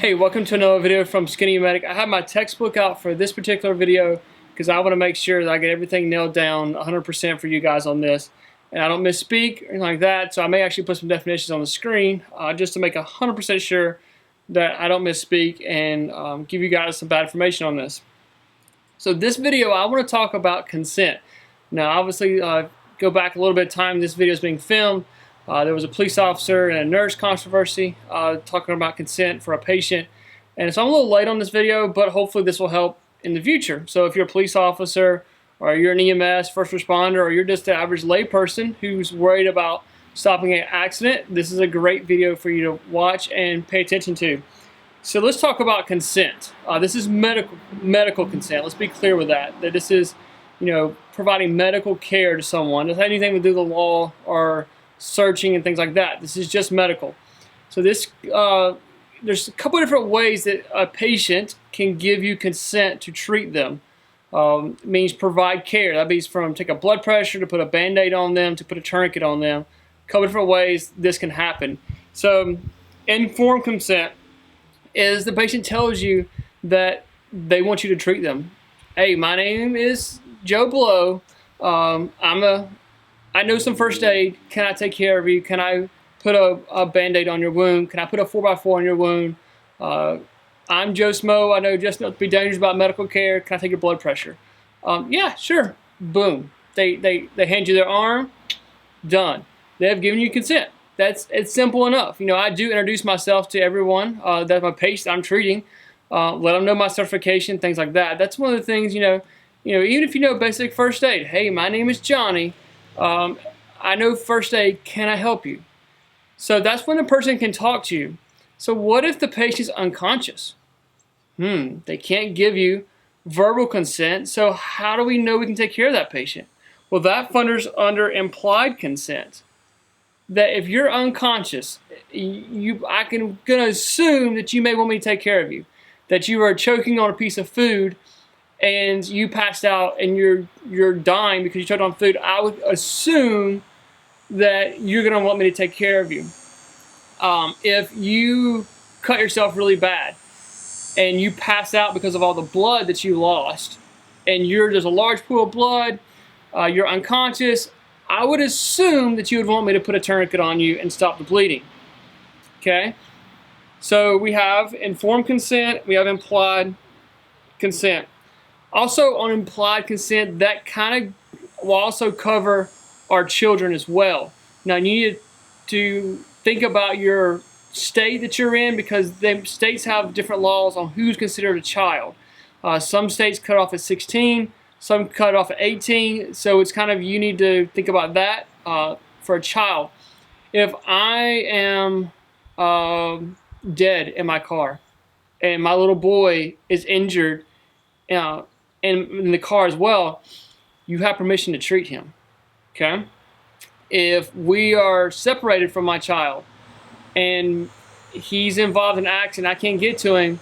Hey, welcome to another video from Skinny Medic. I have my textbook out for this particular video because I want to make sure that I get everything nailed down 100% for you guys on this. And I don't misspeak or anything like that, so I may actually put some definitions on the screen just to make 100% sure that I don't misspeak and give you guys some bad information on this. So this video, I want to talk about consent. Now, obviously, go back a little bit of time. This video is being filmed. There was a police officer and a nurse controversy talking about consent for a patient. And so I'm a little late on this video, but hopefully this will help in the future. So if you're a police officer or you're an EMS, first responder, or you're just the average layperson who's worried about stopping an accident, this is a great video for you to watch and pay attention to. So let's talk about consent. This is medical consent. Let's be clear with that. That this is, providing medical care to someone. It doesn't have anything to do with the law or searching and things like that. This is just medical. So this, there's a couple of different ways that a patient can give you consent to treat them. It means provide care. That means from take a blood pressure to put a band-aid on them to put a tourniquet on them. A couple of different ways this can happen. So informed consent is the patient tells you that they want you to treat them. Hey, my name is Joe Blow. I know some first aid. Can I take care of you? Can I put a band-aid on your wound? Can I put a 4x4 on your wound? I'm Joe Smo. I know just enough to be dangerous about medical care. Can I take your blood pressure? Yeah, sure. Boom. They hand you their arm. Done. They have given you consent. It's simple enough. I do introduce myself to everyone that my patient I'm treating. Let them know my certification, things like that. That's one of the things, even if you know basic first aid. Hey, my name is Johnny. I know first aid, can I help you? So that's when a person can talk to you. So what if the patient's unconscious? They can't give you verbal consent, so how do we know we can take care of that patient? Well, that falls under implied consent. That if you're unconscious, I'm gonna assume that you may want me to take care of you. That you are choking on a piece of food and you passed out and you're dying because you choked on food, I would assume that you're going to want me to take care of you. If you cut yourself really bad and you pass out because of all the blood that you lost and there's a large pool of blood, you're unconscious, I would assume that you would want me to put a tourniquet on you and stop the bleeding. Okay? So we have informed consent, we have implied consent. Also on implied consent, that kind of will also cover our children as well. Now you need to think about your state that you're in because states have different laws on who's considered a child. Some states cut off at 16, some cut off at 18, so it's kind of, you need to think about that for a child. If I am dead in my car and my little boy is injured and in the car as well, you have permission to treat him. Okay? If we are separated from my child and he's involved in an accident, I can't get to him,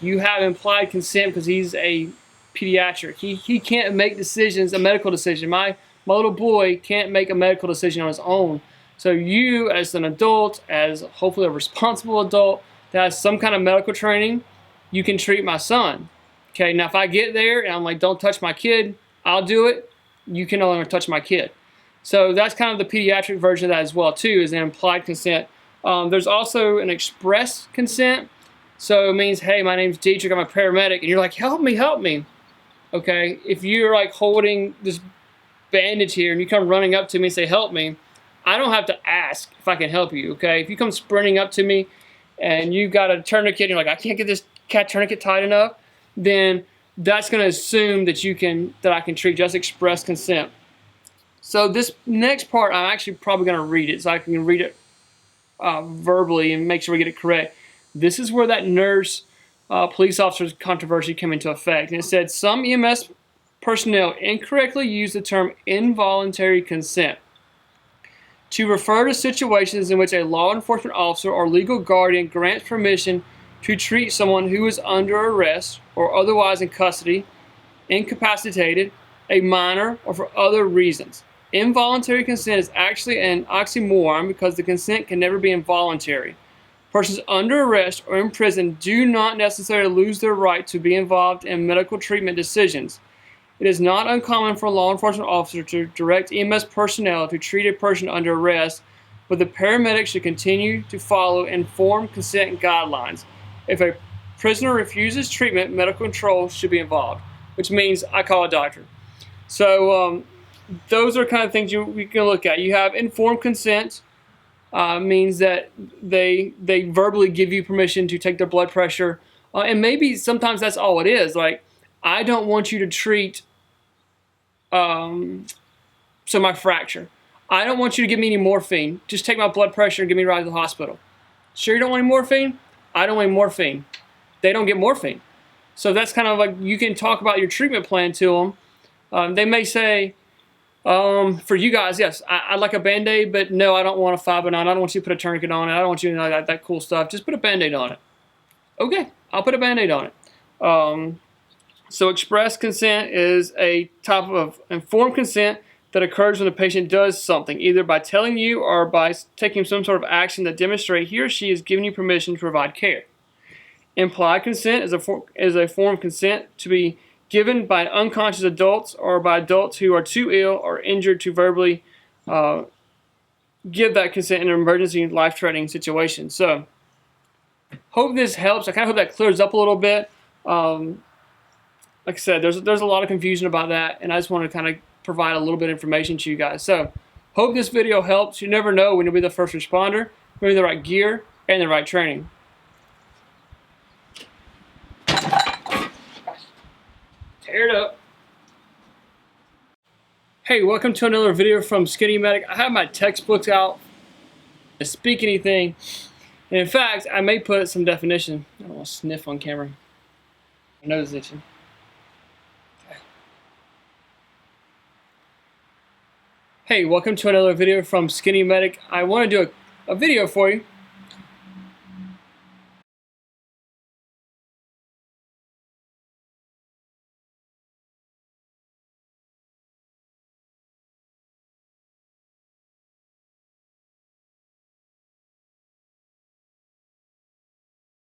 you have implied consent because he's a pediatric. He can't make decisions, a medical decision. My little boy can't make a medical decision on his own. So you, as an adult, as hopefully a responsible adult that has some kind of medical training, you can treat my son. Okay, now if I get there and I'm like, don't touch my kid, I'll do it. You can no longer touch my kid. So that's kind of the pediatric version of that as well too, is an implied consent. There's also an express consent. So it means, hey, my name's Dietrich, I'm a paramedic, and you're like, help me, help me. Okay, if you're like holding this bandage here and you come running up to me and say, help me, I don't have to ask if I can help you, okay? If you come sprinting up to me and you got a tourniquet and you're like, I can't get this cat tourniquet tight enough, then that's going to assume that I can treat, just express consent. So this next part, I'm actually probably going to read it so I can read it verbally and make sure we get it correct. This is where that nurse police officer's controversy came into effect. And it said, some EMS personnel incorrectly use the term involuntary consent to refer to situations in which a law enforcement officer or legal guardian grants permission to treat someone who is under arrest or otherwise in custody, incapacitated, a minor, or for other reasons. Involuntary consent is actually an oxymoron because the consent can never be involuntary. Persons under arrest or in prison do not necessarily lose their right to be involved in medical treatment decisions. It is not uncommon for a law enforcement officer to direct EMS personnel to treat a person under arrest, but the paramedic should continue to follow informed consent guidelines. If a prisoner refuses treatment, medical control should be involved, which means I call a doctor. So those are kind of things we can look at. You have informed consent. Means that they verbally give you permission to take their blood pressure, and maybe sometimes that's all it is. Like, I don't want you to treat my fracture. I don't want you to give me any morphine. Just take my blood pressure and give me a ride to the hospital. Sure you don't want any morphine? I don't want any morphine. They don't get morphine. So that's kind of like, you can talk about your treatment plan to them. They may say, for you guys, yes, I'd like a Band-Aid, but no, I don't want a 5-9. I don't want you to put a tourniquet on it. I don't want you to know that cool stuff. Just put a Band-Aid on it. Okay, I'll put a Band-Aid on it. So express consent is a type of informed consent that occurs when the patient does something, either by telling you or by taking some sort of action that demonstrates he or she is giving you permission to provide care. Implied consent is a form of consent to be given by unconscious adults or by adults who are too ill or injured to verbally give that consent in an emergency life-threatening situation. So, hope this helps. I kind of hope that clears up a little bit. Like I said, there's a lot of confusion about that, and I just want to kind of provide a little bit of information to you guys. So, hope this video helps. You never know when you'll be the first responder, when you're the right gear and the right training. Tear it up. Hey, welcome to another video from Skinny Medic. I have my textbooks out to speak anything. And in fact, I may put some definition. I don't want to sniff on camera. My nose is itching. Okay. Hey, welcome to another video from Skinny Medic. I want to do a video for you